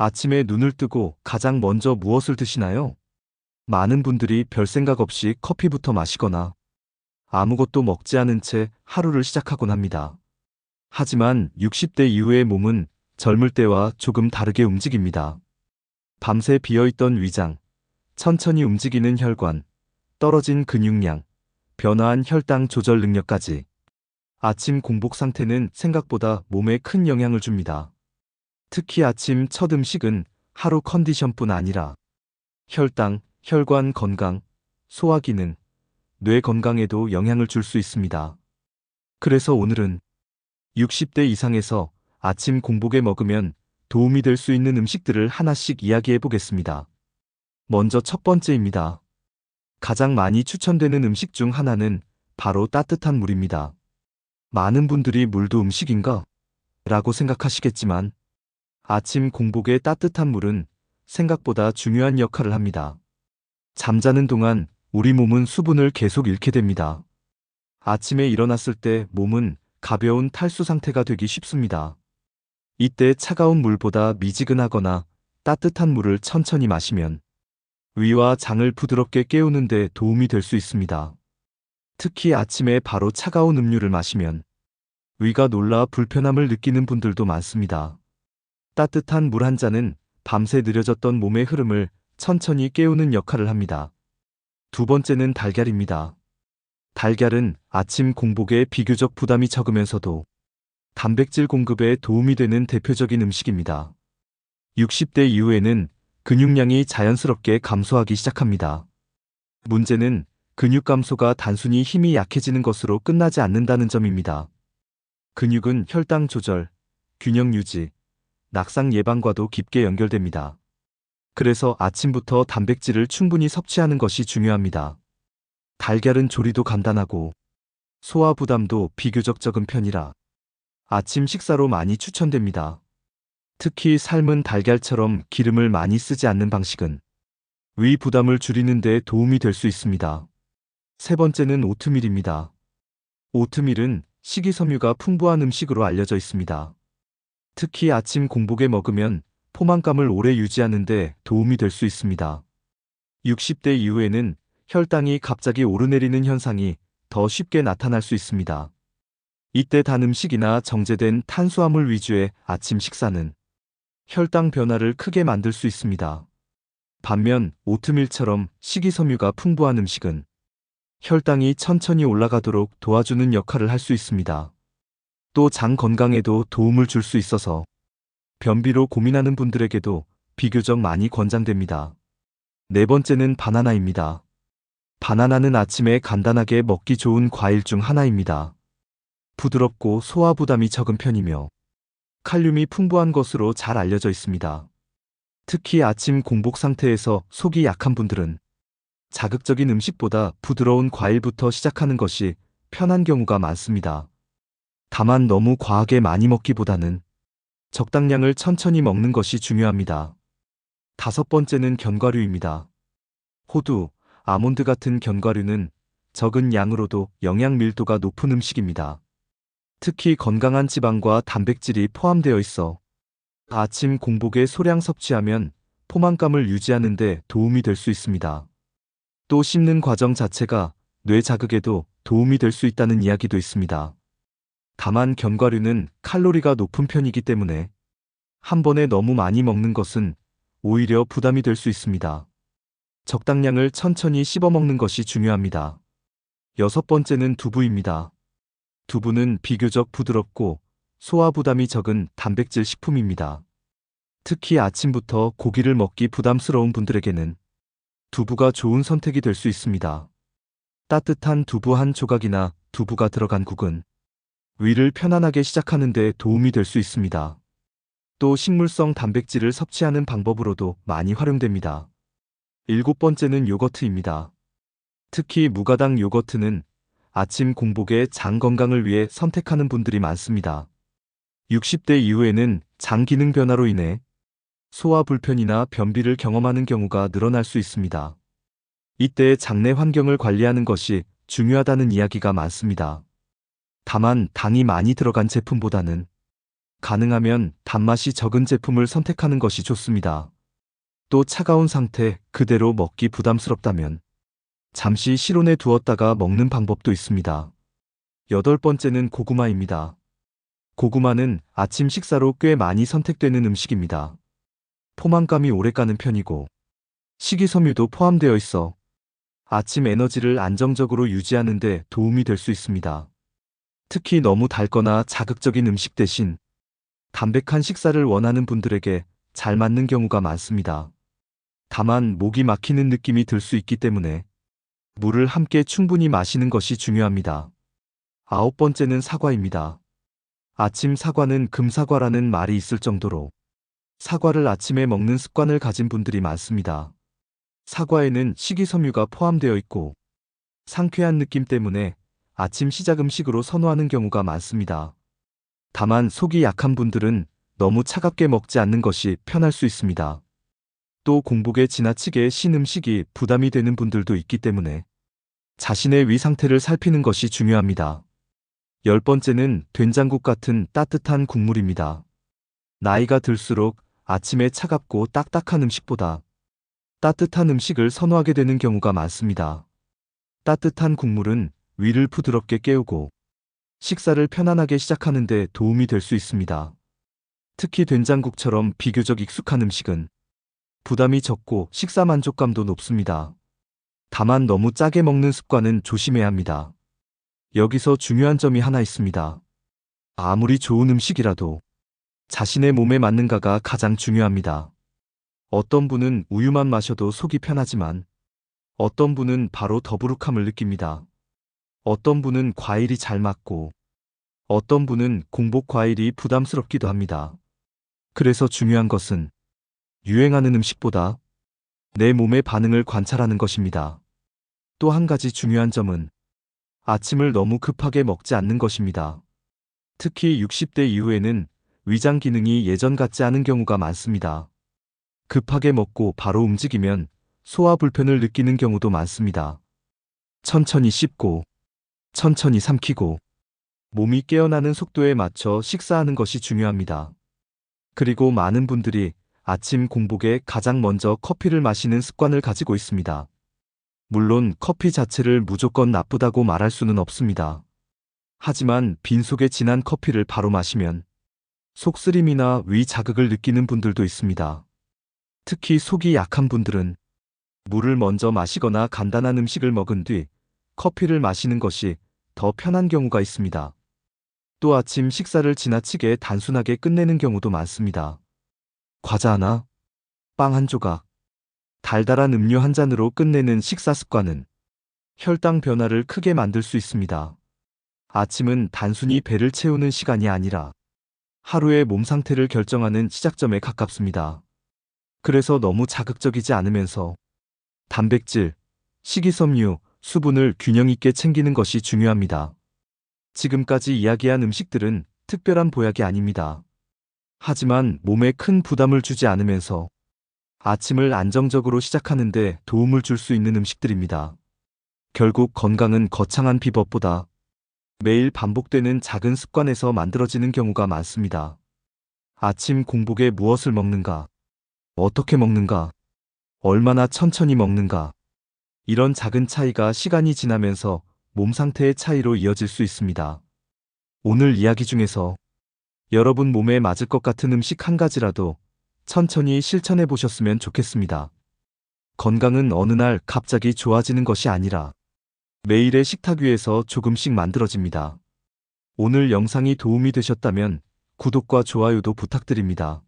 아침에 눈을 뜨고 가장 먼저 무엇을 드시나요? 많은 분들이 별 생각 없이 커피부터 마시거나 아무것도 먹지 않은 채 하루를 시작하곤 합니다. 하지만 60대 이후의 몸은 젊을 때와 조금 다르게 움직입니다. 밤새 비어있던 위장, 천천히 움직이는 혈관, 떨어진 근육량, 변화한 혈당 조절 능력까지 아침 공복 상태는 생각보다 몸에 큰 영향을 줍니다. 특히 아침 첫 음식은 하루 컨디션뿐 아니라 혈당, 혈관 건강, 소화 기능, 뇌 건강에도 영향을 줄 수 있습니다. 그래서 오늘은 60대 이상에서 아침 공복에 먹으면 도움이 될 수 있는 음식들을 하나씩 이야기해 보겠습니다. 먼저 첫 번째입니다. 가장 많이 추천되는 음식 중 하나는 바로 따뜻한 물입니다. 많은 분들이 물도 음식인가? 라고 생각하시겠지만 아침 공복에 따뜻한 물은 생각보다 중요한 역할을 합니다. 잠자는 동안 우리 몸은 수분을 계속 잃게 됩니다. 아침에 일어났을 때 몸은 가벼운 탈수 상태가 되기 쉽습니다. 이때 차가운 물보다 미지근하거나 따뜻한 물을 천천히 마시면 위와 장을 부드럽게 깨우는 데 도움이 될 수 있습니다. 특히 아침에 바로 차가운 음료를 마시면 위가 놀라 불편함을 느끼는 분들도 많습니다. 따뜻한 물 한 잔은 밤새 느려졌던 몸의 흐름을 천천히 깨우는 역할을 합니다. 두 번째는 달걀입니다. 달걀은 아침 공복에 비교적 부담이 적으면서도 단백질 공급에 도움이 되는 대표적인 음식입니다. 60대 이후에는 근육량이 자연스럽게 감소하기 시작합니다. 문제는 근육 감소가 단순히 힘이 약해지는 것으로 끝나지 않는다는 점입니다. 근육은 혈당 조절, 균형 유지, 낙상 예방과도 깊게 연결됩니다. 그래서 아침부터 단백질을 충분히 섭취하는 것이 중요합니다. 달걀은 조리도 간단하고 소화 부담도 비교적 적은 편이라 아침 식사로 많이 추천됩니다. 특히 삶은 달걀처럼 기름을 많이 쓰지 않는 방식은 위 부담을 줄이는 데 도움이 될 수 있습니다. 세 번째는 오트밀입니다. 오트밀은 식이섬유가 풍부한 음식으로 알려져 있습니다. 특히 아침 공복에 먹으면 포만감을 오래 유지하는 데 도움이 될 수 있습니다. 60대 이후에는 혈당이 갑자기 오르내리는 현상이 더 쉽게 나타날 수 있습니다. 이때 단 음식이나 정제된 탄수화물 위주의 아침 식사는 혈당 변화를 크게 만들 수 있습니다. 반면 오트밀처럼 식이섬유가 풍부한 음식은 혈당이 천천히 올라가도록 도와주는 역할을 할 수 있습니다. 또 장 건강에도 도움을 줄 수 있어서 변비로 고민하는 분들에게도 비교적 많이 권장됩니다. 네 번째는 바나나입니다. 바나나는 아침에 간단하게 먹기 좋은 과일 중 하나입니다. 부드럽고 소화 부담이 적은 편이며 칼륨이 풍부한 것으로 잘 알려져 있습니다. 특히 아침 공복 상태에서 속이 약한 분들은 자극적인 음식보다 부드러운 과일부터 시작하는 것이 편한 경우가 많습니다. 다만 너무 과하게 많이 먹기보다는 적당량을 천천히 먹는 것이 중요합니다. 다섯 번째는 견과류입니다. 호두, 아몬드 같은 견과류는 적은 양으로도 영양 밀도가 높은 음식입니다. 특히 건강한 지방과 단백질이 포함되어 있어 아침 공복에 소량 섭취하면 포만감을 유지하는 데 도움이 될 수 있습니다. 또 씹는 과정 자체가 뇌 자극에도 도움이 될 수 있다는 이야기도 있습니다. 다만 견과류는 칼로리가 높은 편이기 때문에 한 번에 너무 많이 먹는 것은 오히려 부담이 될 수 있습니다. 적당량을 천천히 씹어 먹는 것이 중요합니다. 여섯 번째는 두부입니다. 두부는 비교적 부드럽고 소화 부담이 적은 단백질 식품입니다. 특히 아침부터 고기를 먹기 부담스러운 분들에게는 두부가 좋은 선택이 될 수 있습니다. 따뜻한 두부 한 조각이나 두부가 들어간 국은 위를 편안하게 시작하는 데 도움이 될 수 있습니다. 또 식물성 단백질을 섭취하는 방법으로도 많이 활용됩니다. 일곱 번째는 요거트입니다. 특히 무가당 요거트는 아침 공복에 장 건강을 위해 선택하는 분들이 많습니다. 60대 이후에는 장 기능 변화로 인해 소화 불편이나 변비를 경험하는 경우가 늘어날 수 있습니다. 이때 장내 환경을 관리하는 것이 중요하다는 이야기가 많습니다. 다만 당이 많이 들어간 제품보다는 가능하면 단맛이 적은 제품을 선택하는 것이 좋습니다. 또 차가운 상태 그대로 먹기 부담스럽다면 잠시 실온에 두었다가 먹는 방법도 있습니다. 여덟 번째는 고구마입니다. 고구마는 아침 식사로 꽤 많이 선택되는 음식입니다. 포만감이 오래 가는 편이고 식이섬유도 포함되어 있어 아침 에너지를 안정적으로 유지하는 데 도움이 될 수 있습니다. 특히 너무 달거나 자극적인 음식 대신 담백한 식사를 원하는 분들에게 잘 맞는 경우가 많습니다. 다만 목이 막히는 느낌이 들 수 있기 때문에 물을 함께 충분히 마시는 것이 중요합니다. 아홉 번째는 사과입니다. 아침 사과는 금사과라는 말이 있을 정도로 사과를 아침에 먹는 습관을 가진 분들이 많습니다. 사과에는 식이섬유가 포함되어 있고 상쾌한 느낌 때문에 아침 시작 음식으로 선호하는 경우가 많습니다. 다만 속이 약한 분들은 너무 차갑게 먹지 않는 것이 편할 수 있습니다. 또 공복에 지나치게 신 음식이 부담이 되는 분들도 있기 때문에 자신의 위 상태를 살피는 것이 중요합니다. 열 번째는 된장국 같은 따뜻한 국물입니다. 나이가 들수록 아침에 차갑고 딱딱한 음식보다 따뜻한 음식을 선호하게 되는 경우가 많습니다. 따뜻한 국물은 위를 부드럽게 깨우고 식사를 편안하게 시작하는 데 도움이 될 수 있습니다. 특히 된장국처럼 비교적 익숙한 음식은 부담이 적고 식사 만족감도 높습니다. 다만 너무 짜게 먹는 습관은 조심해야 합니다. 여기서 중요한 점이 하나 있습니다. 아무리 좋은 음식이라도 자신의 몸에 맞는가가 가장 중요합니다. 어떤 분은 우유만 마셔도 속이 편하지만 어떤 분은 바로 더부룩함을 느낍니다. 어떤 분은 과일이 잘 맞고 어떤 분은 공복 과일이 부담스럽기도 합니다. 그래서 중요한 것은 유행하는 음식보다 내 몸의 반응을 관찰하는 것입니다. 또 한 가지 중요한 점은 아침을 너무 급하게 먹지 않는 것입니다. 특히 60대 이후에는 위장 기능이 예전 같지 않은 경우가 많습니다. 급하게 먹고 바로 움직이면 소화 불편을 느끼는 경우도 많습니다. 천천히 씹고 천천히 삼키고 몸이 깨어나는 속도에 맞춰 식사하는 것이 중요합니다. 그리고 많은 분들이 아침 공복에 가장 먼저 커피를 마시는 습관을 가지고 있습니다. 물론 커피 자체를 무조건 나쁘다고 말할 수는 없습니다. 하지만 빈속에 진한 커피를 바로 마시면 속쓰림이나 위 자극을 느끼는 분들도 있습니다. 특히 속이 약한 분들은 물을 먼저 마시거나 간단한 음식을 먹은 뒤 커피를 마시는 것이 더 편한 경우가 있습니다. 또 아침 식사를 지나치게 단순하게 끝내는 경우도 많습니다. 과자 하나, 빵 한 조각, 달달한 음료 한 잔으로 끝내는 식사 습관은 혈당 변화를 크게 만들 수 있습니다. 아침은 단순히 배를 채우는 시간이 아니라 하루의 몸 상태를 결정하는 시작점에 가깝습니다. 그래서 너무 자극적이지 않으면서 단백질, 식이섬유, 수분을 균형 있게 챙기는 것이 중요합니다. 지금까지 이야기한 음식들은 특별한 보약이 아닙니다. 하지만 몸에 큰 부담을 주지 않으면서 아침을 안정적으로 시작하는 데 도움을 줄 수 있는 음식들입니다. 결국 건강은 거창한 비법보다 매일 반복되는 작은 습관에서 만들어지는 경우가 많습니다. 아침 공복에 무엇을 먹는가? 어떻게 먹는가? 얼마나 천천히 먹는가? 이런 작은 차이가 시간이 지나면서 몸 상태의 차이로 이어질 수 있습니다. 오늘 이야기 중에서 여러분 몸에 맞을 것 같은 음식 한 가지라도 천천히 실천해 보셨으면 좋겠습니다. 건강은 어느 날 갑자기 좋아지는 것이 아니라 매일의 식탁 위에서 조금씩 만들어집니다. 오늘 영상이 도움이 되셨다면 구독과 좋아요도 부탁드립니다.